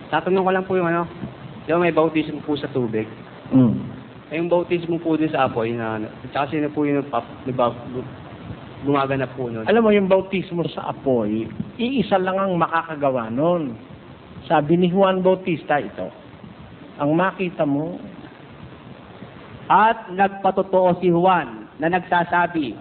tatanong ko lang po yung ano, di ba may bautismo po sa tubig? Yung bautismo po din sa apoy na, tsaka sino po yung gumaganap po nun? Alam mo, yung bautismo sa apoy, iisa lang ang makakagawa nun. Sabi ni Juan Bautista ito, ang makita mo. At nagpatotoo si Juan na nagsasabi,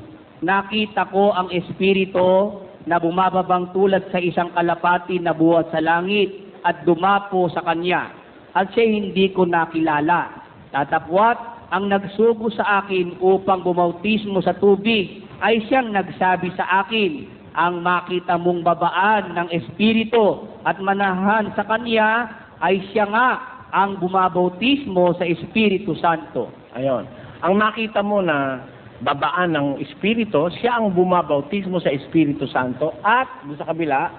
nakita ko ang Espiritu na bumababang tulad sa isang kalapati na buhat sa langit at dumapo sa kanya. At siya hindi ko nakilala. Tatapwat ang nagsugo sa akin upang bumautismo sa tubig ay siyang nagsabi sa akin, ang makita mong babaan ng Espiritu at manahan sa kanya ay siya nga ang bumabautismo sa Espiritu Santo. Ayon. Ang makita mo na babaan ng Espiritu, siya ang bumabautismo sa Espiritu Santo at doon sa kabila,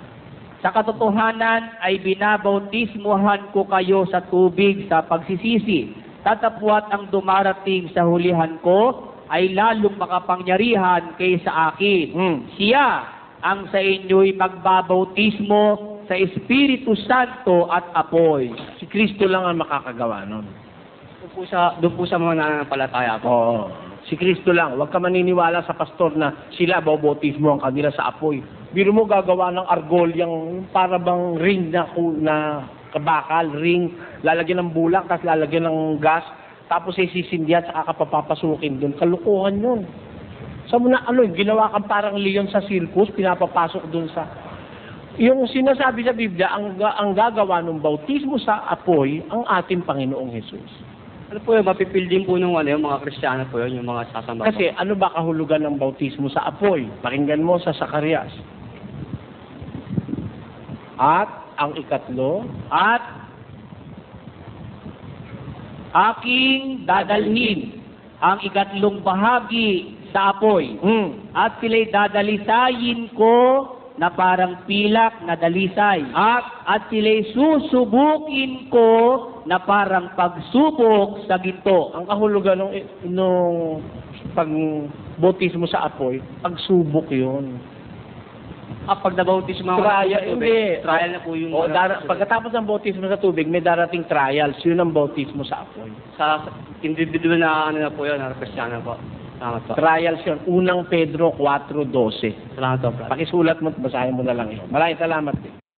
sa katotohanan ay binabautismohan ko kayo sa tubig sa pagsisisi. Tatapwat ang dumarating sa hulihan ko ay lalong makapangyarihan kaysa akin. Siya ang sa inyo'y magbabautismo sa Espiritu Santo at apoy. si Kristo lang ang makakagawa nun. Doon po sa mga nananampalataya po. Oo. Si Kristo lang. Huwag ka maniniwala sa pastor na sila bautismo ang kanila sa apoy. Biro mo gagawa ng argol, yung para bang ring na kabakal, ring, lalagyan ng bulak, tapos lalagyan ng gas, tapos isisindihan, saka ka papapasukin doon. Kalukuhan yun. Sa muna, ginawa kang parang leon sa circus, pinapapasok doon sa... Yung sinasabi sa Biblia, ang gagawa ng bautismo sa apoy, ang ating Panginoong Jesus. Ano po yun, mapipil din po ng yung mga Kristiyano po yun, yung mga sasamba. Kasi ano ba kahulugan ng bautismo sa apoy? Pakinggan mo sa Zacarias. At ang ikatlo, At aking dadalhin ang ikatlong bahagi sa apoy. At sila'y dadalisayin ko na parang pilak na dalisay. At sila'y susubukin ko na parang pagsubok sa ginto. ang kahulugan nung pag-bautismo sa apoy, pagsubok yun. Pag nabautismo ako Trial, sa tubig, hindi. trial na po yung... Pagkatapos ng bautismo sa tubig, may darating trials. Yun ang bautismo sa apoy. Sa individual na ano na po yun, na Kristiyano po. Salamat po. Trials yun. Unang Pedro 4:12. Salamat po, brother. Pakisulat mo at basahin mo na lang yun. Maraming salamat.